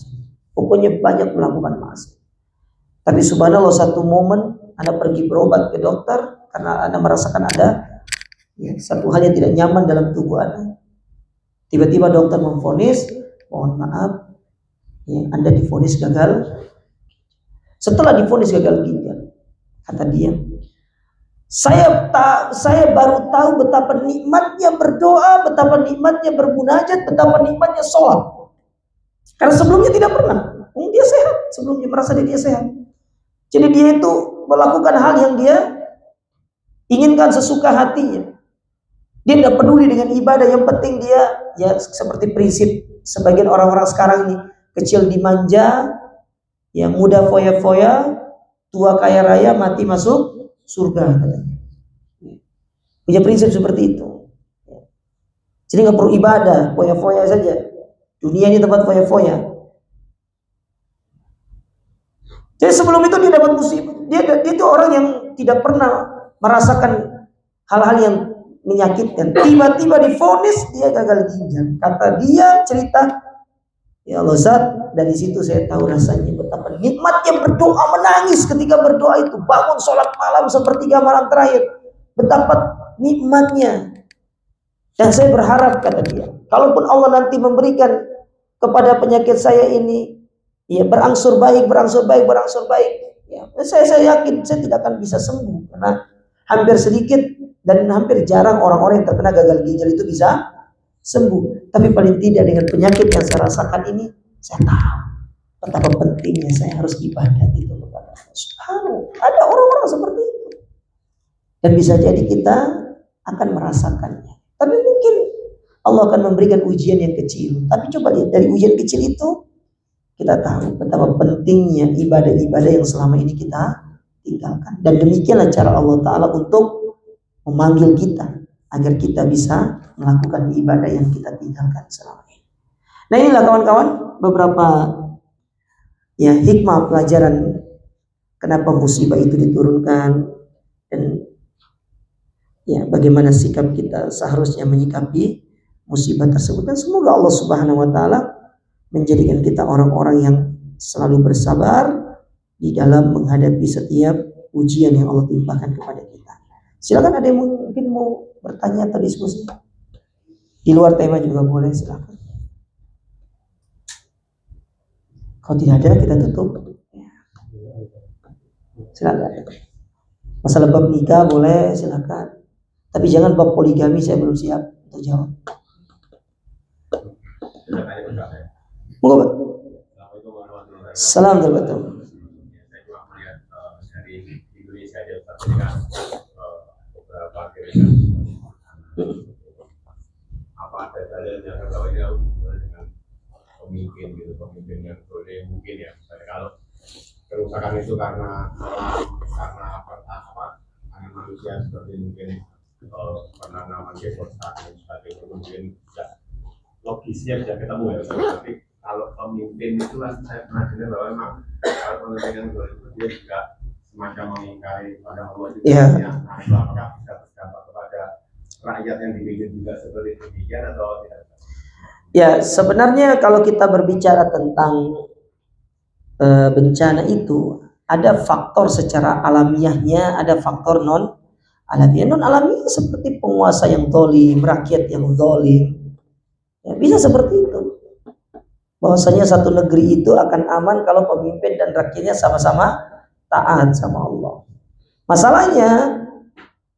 S1: pokoknya banyak melakukan maksiat. Tapi subhanallah satu momen anak pergi berobat ke dokter karena anak merasakan ada satu hal yang tidak nyaman dalam tubuh anak. Tiba-tiba dokter memvonis, mohon maaf, Anda divonis gagal. Setelah divonis gagal ginjal, kata dia, saya baru tahu betapa nikmatnya berdoa, betapa nikmatnya bermunajat, betapa nikmatnya sholat. Karena sebelumnya tidak pernah. Dia sehat, sebelumnya merasa dia sehat. Jadi dia itu melakukan hal yang dia inginkan sesuka hatinya. Dia tidak peduli dengan ibadah, yang penting dia ya seperti prinsip sebagian orang-orang sekarang ini, kecil dimanja, yang muda foya-foya, tua kaya raya, mati masuk surga katanya. Punya prinsip seperti itu. Jadi nggak perlu ibadah, foya-foya saja. Dunia ini tempat foya-foya. Jadi sebelum itu dia dapat musibah. Dia itu orang yang tidak pernah merasakan hal-hal yang menyakitkan. Tiba-tiba divonis dia gagal ginjal. Kata dia cerita, ya Allah Zat, dari situ saya tahu rasanya betapa nikmatnya berdoa, menangis ketika berdoa itu, bangun sholat malam sepertiga malam terakhir, betapa nikmatnya. Dan saya berharap, kata dia, kalaupun Allah nanti memberikan kepada penyakit saya ini, ya berangsur baik, ya, saya yakin saya tidak akan bisa sembuh karena hampir sedikit dan hampir jarang orang-orang yang terkena gagal ginjal itu bisa sembuh. Tapi paling tidak dengan penyakit yang saya rasakan ini, saya tahu betapa pentingnya saya harus ibadah itu kepada Allah Subhanahu. Ada orang-orang seperti itu. Dan bisa jadi kita akan merasakannya. Tapi mungkin Allah akan memberikan ujian yang kecil. Tapi coba lihat dari ujian kecil itu kita tahu betapa pentingnya ibadah-ibadah yang selama ini kita tinggalkan. Dan demikianlah cara Allah Ta'ala untuk memanggil kita agar kita bisa melakukan ibadah yang kita tinggalkan selama ini. Nah, inilah kawan-kawan beberapa hikmah pelajaran kenapa musibah itu diturunkan dan bagaimana sikap kita seharusnya menyikapi musibah tersebut. Dan semoga Allah Subhanahu wa Ta'ala menjadikan kita orang-orang yang selalu bersabar di dalam menghadapi setiap ujian yang Allah timpakan kepada kita. Silakan, ada yang mungkin mau bertanya atau diskusi di luar tema juga boleh, silakan. Kalau tidak ada kita tutup. Silakan. Masalah bab nikah boleh, silakan. Tapi jangan bab poligami, saya belum siap untuk jawab. Moga, Pak. Salam terbatas.
S3: Saya juga melihat dari Indonesia dia kan beberapa kira-kira apa ada dalilnya kalau ini hubungannya dengan pemimpin gitu, pemimpin yang boleh mungkin ya misalnya kalau kerusakan itu karena manusia seperti mungkin penanaman deforestasi dan sebagainya mungkin tidak logisnya bisa ketemu ya, tapi kalau pemimpin itu kan saya pernah dengar bahwa memang kalau pemimpin itu dia juga semacam mengingkari pada Allah juga. Nah, itu apakah bisa berdampak kepada rakyat yang dipimpin juga seperti demikian atau tidak?
S1: Ya, sebenarnya kalau kita berbicara tentang bencana itu ada faktor secara alamiahnya, ada faktor non alamiah. Non alamiah seperti penguasa yang zalim, rakyat yang zalim. Ya, bisa seperti itu. Bahwasanya satu negeri itu akan aman kalau pemimpin dan rakyatnya sama-sama taat sama Allah. Masalahnya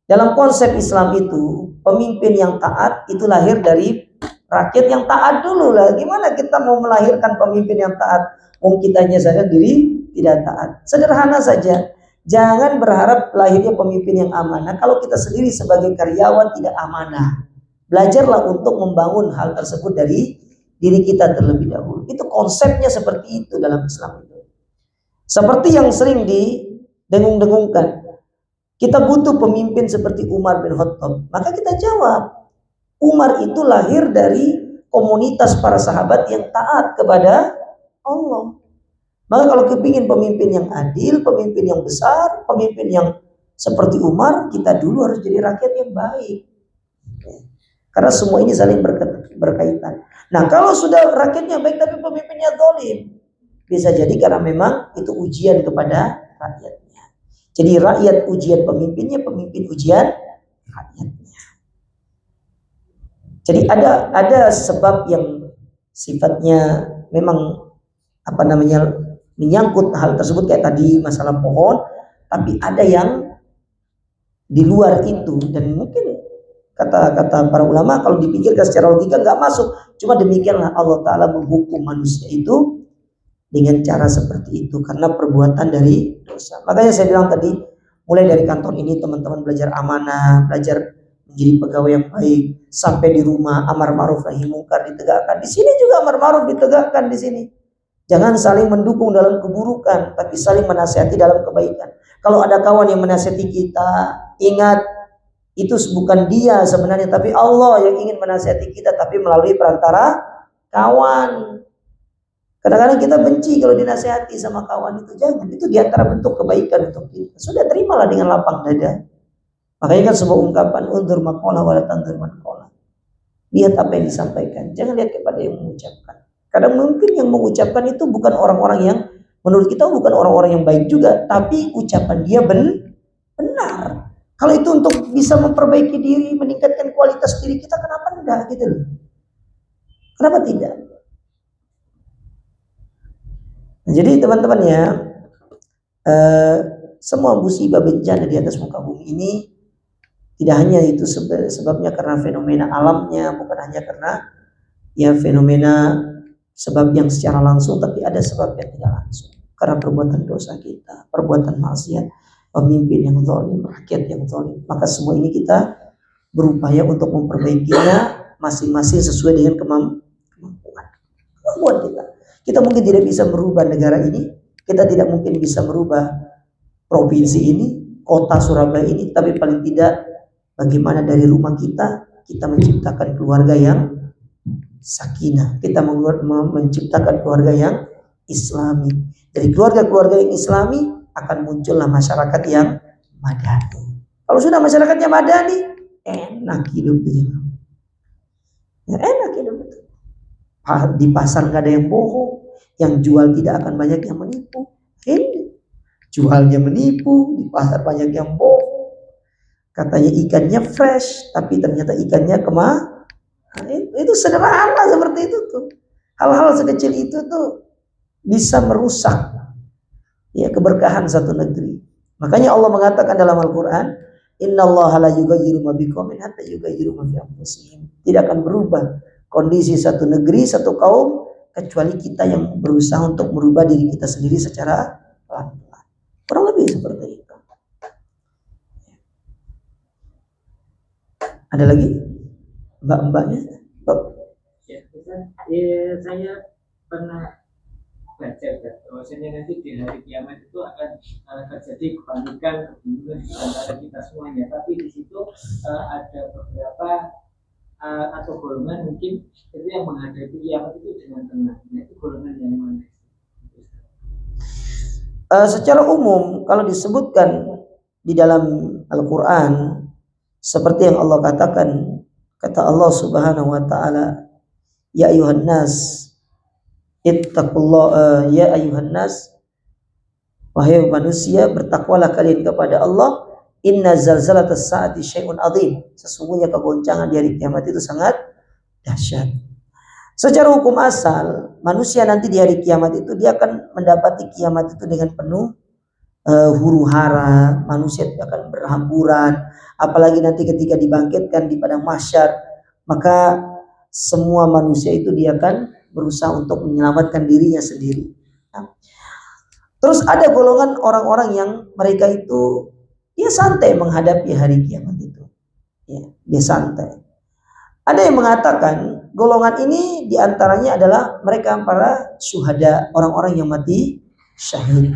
S1: dalam konsep Islam itu pemimpin yang taat itu lahir dari rakyat yang taat dulu lah. Gimana kita mau melahirkan pemimpin yang taat? Kitanya saja diri tidak taat. Sederhana saja. Jangan berharap lahirnya pemimpin yang amanah kalau kita sendiri sebagai karyawan tidak amanah. Belajarlah untuk membangun hal tersebut dari diri kita terlebih dahulu. Itu konsepnya seperti itu dalam Islam itu. Seperti yang sering didengung-dengungkan. Kita butuh pemimpin seperti Umar bin Khattab. Maka kita jawab, Umar itu lahir dari komunitas para sahabat yang taat kepada Allah. Maka kalau kepingin pemimpin yang adil, pemimpin yang besar, pemimpin yang seperti Umar, kita dulu harus jadi rakyat yang baik. Karena semua ini saling berkaitan. Nah, kalau sudah rakyatnya baik tapi pemimpinnya zalim, bisa jadi karena memang itu ujian kepada rakyatnya. Jadi rakyat ujian pemimpinnya, pemimpin ujian rakyatnya. Jadi ada sebab yang sifatnya memang menyangkut hal tersebut kayak tadi masalah pohon, tapi ada yang di luar itu dan mungkin kata para ulama kalau dipikirkan secara logika nggak masuk. Cuma demikianlah Allah Ta'ala menghukum manusia itu dengan cara seperti itu karena perbuatan dari dosa. Makanya saya bilang tadi, mulai dari kantor ini teman-teman belajar amanah, belajar menjadi pegawai yang baik, sampai di rumah amar ma'ruf nahi mungkar ditegakkan. Di sini juga amar ma'ruf ditegakkan di sini. Jangan saling mendukung dalam keburukan, tapi saling menasihati dalam kebaikan. Kalau ada kawan yang menasihati kita, ingat itu bukan dia sebenarnya, tapi Allah yang ingin menasihati kita, tapi melalui perantara kawan. Kadang-kadang kita benci kalau dinasihati sama kawan itu. Jangan, itu diantara bentuk kebaikan untuk kita. Sudah terimalah dengan lapang dada. Makanya kan sebuah ungkapan, undur maqalah wa la tandur man qala. Lihat apa yang disampaikan, jangan lihat kepada yang mengucapkan. Kadang mungkin yang mengucapkan itu bukan orang-orang yang menurut kita bukan orang-orang yang baik juga, tapi ucapan dia benar. Kalau itu untuk bisa memperbaiki diri, meningkatkan kualitas diri kita, kenapa enggak gitu loh? Kenapa tidak? Nah, jadi teman-teman ya, semua musibah bencana di atas muka bumi ini tidak hanya itu sebabnya karena fenomena alamnya, bukan hanya karena ya fenomena sebab yang secara langsung, tapi ada sebab yang tidak langsung. Karena perbuatan dosa kita, perbuatan maksiat, pemimpin yang zalim, rakyat yang zalim. Maka semua ini kita berupaya untuk memperbaikinya masing-masing sesuai dengan kemampuan kita. Kita mungkin tidak bisa merubah negara ini, kita tidak mungkin bisa merubah provinsi ini, kota Surabaya ini, tapi paling tidak bagaimana dari rumah kita menciptakan keluarga yang sakinah, kita menciptakan keluarga yang islami. Dari keluarga-keluarga yang islami akan muncullah masyarakat yang madani. Kalau sudah masyarakatnya madani, enak hidupnya. Ya, enak hidup itu. Di pasar nggak ada yang bohong, yang jual tidak akan banyak yang menipu. Ini jualnya menipu, di pasar banyak yang bohong. Katanya ikannya fresh, tapi ternyata ikannya itu sederhana seperti itu tuh. Hal-hal sekecil itu tuh bisa merusak ya keberkahan satu negeri. Makanya Allah mengatakan dalam Al-Quran, Innallaha la yughayyiru ma biqaumin hatta yughayyiru ma bi anfusihim. Tidak akan berubah kondisi satu negeri, satu kaum, kecuali kita yang berusaha untuk merubah diri kita sendiri secara pelan-pelan. Kurang lebih seperti itu. Ada lagi mbak-mbaknya?
S2: Ya, saya pernah baca bahwasanya nanti di hari kiamat itu akan terjadi kepanikan, kebingungan di antara kita semuanya. Tapi di situ ada beberapa atau golongan mungkin itu yang menghadapi kiamat itu dengan tenang. Nah, itu golongan yang mana?
S1: Secara umum kalau disebutkan di dalam Al-Quran seperti yang Allah katakan, kata Allah Subhanahu wa taala, ya ayuhan nas ittaqullah, ya ayuhan nas, wahai manusia bertakwalah kalian kepada Allah, inna zalzalatas saati syai'un azim, sesungguhnya kegoncangan di hari kiamat itu sangat dahsyat. Secara hukum asal manusia nanti di hari kiamat itu dia akan mendapati kiamat itu dengan penuh huru-hara, manusia akan berhamburan, apalagi nanti ketika dibangkitkan di padang mahsyar, maka semua manusia itu dia akan berusaha untuk menyelamatkan dirinya sendiri. Nah, terus ada golongan orang-orang yang mereka itu dia santai menghadapi hari kiamat itu. Ya, dia santai. Ada yang mengatakan golongan ini diantaranya adalah mereka para syuhada, orang-orang yang mati syahid.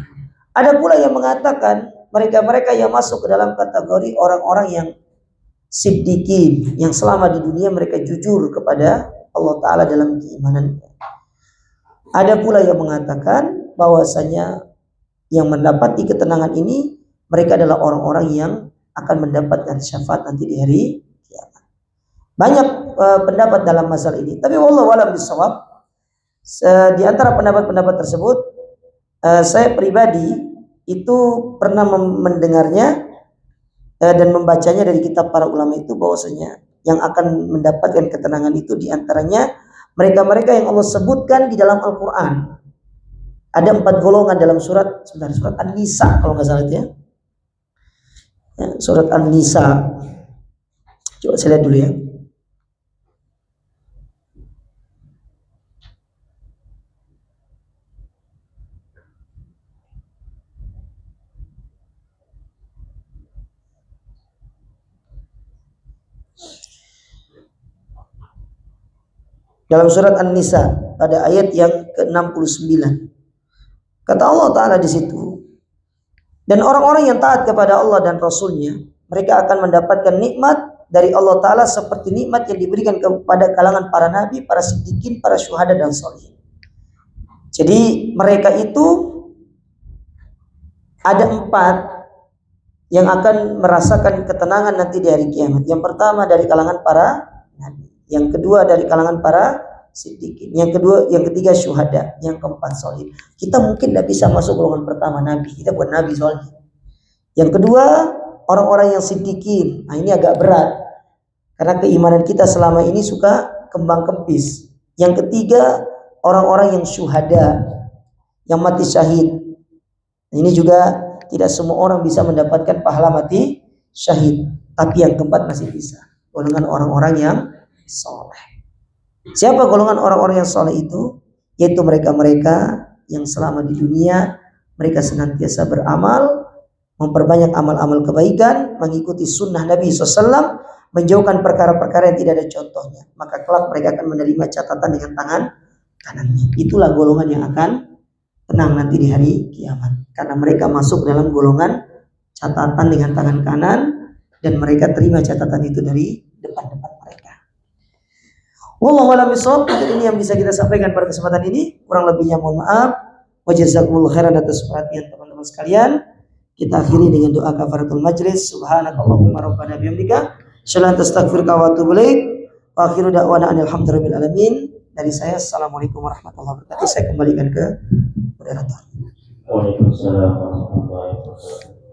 S1: Ada pula yang mengatakan mereka-mereka yang masuk ke dalam kategori orang-orang yang siddiqin, yang selama di dunia mereka jujur kepada Allah Ta'ala dalam keimanan. Ada pula yang mengatakan bahwasanya yang mendapati ketenangan ini mereka adalah orang-orang yang akan mendapatkan syafaat nanti di hari kiamat. Banyak pendapat dalam masalah ini, tapi wallahu a'lam bishawab. Di antara pendapat-pendapat tersebut, saya pribadi itu pernah mendengarnya dan membacanya dari kitab para ulama itu, bahwasanya yang akan mendapatkan ketenangan itu diantaranya mereka-mereka yang Allah sebutkan di dalam Al-Quran. Ada 4 golongan dalam surat An-Nisa kalau nggak salah itu ya. Surat An-Nisa. Coba saya lihat dulu ya. Dalam surat An-Nisa pada ayat yang ke-69. Kata Allah Ta'ala di situ, dan orang-orang yang taat kepada Allah dan Rasulnya, mereka akan mendapatkan nikmat dari Allah Ta'ala seperti nikmat yang diberikan kepada kalangan para nabi, para siddiqin, para syuhada dan sholihin. Jadi mereka itu ada 4 yang akan merasakan ketenangan nanti di hari kiamat. Yang pertama dari kalangan para nabi, yang kedua dari kalangan para siddiqin, yang ketiga syuhada, yang keempat sholihin. Kita mungkin tidak bisa masuk golongan pertama nabi, kita bukan nabi soalnya. Yang kedua orang-orang yang siddiqin. Nah, ini agak berat karena keimanan kita selama ini suka kembang kempis. Yang ketiga orang-orang yang syuhada, yang mati syahid. Nah, ini juga tidak semua orang bisa mendapatkan pahala mati syahid, tapi yang keempat masih bisa, golongan orang-orang yang soleh. Siapa golongan orang-orang yang soleh itu? yaitu mereka-mereka yang selama di dunia mereka senantiasa beramal, memperbanyak amal-amal kebaikan, mengikuti sunnah Nabi SAW, menjauhkan perkara-perkara yang tidak ada contohnya. Maka kelak mereka akan menerima catatan dengan tangan kanannya. Itulah golongan yang akan tenang nanti di hari kiamat, karena mereka masuk dalam golongan catatan dengan tangan kanan, dan mereka terima catatan itu dari depan-depan mereka. Wallahu a'lam bishawab. Ini yang bisa kita sampaikan pada kesempatan ini. Kurang lebihnya mohon maaf. Wa jazakumullahu khairan atas perhatian teman-teman sekalian. Kita akhiri dengan doa kafaratul majlis. Subhanakallahumma rabbana bihamdika asyhadu an la ilaha illa anta astaghfiruka wa atubu ilaik. Wa akhiru da'wana alhamdulillahirabbil alamin. Dari saya, assalamualaikum warahmatullahi wabarakatuh. Saya kembalikan ke moderator.
S4: Waalaikumsalam warahmatullahi wabarakatuh.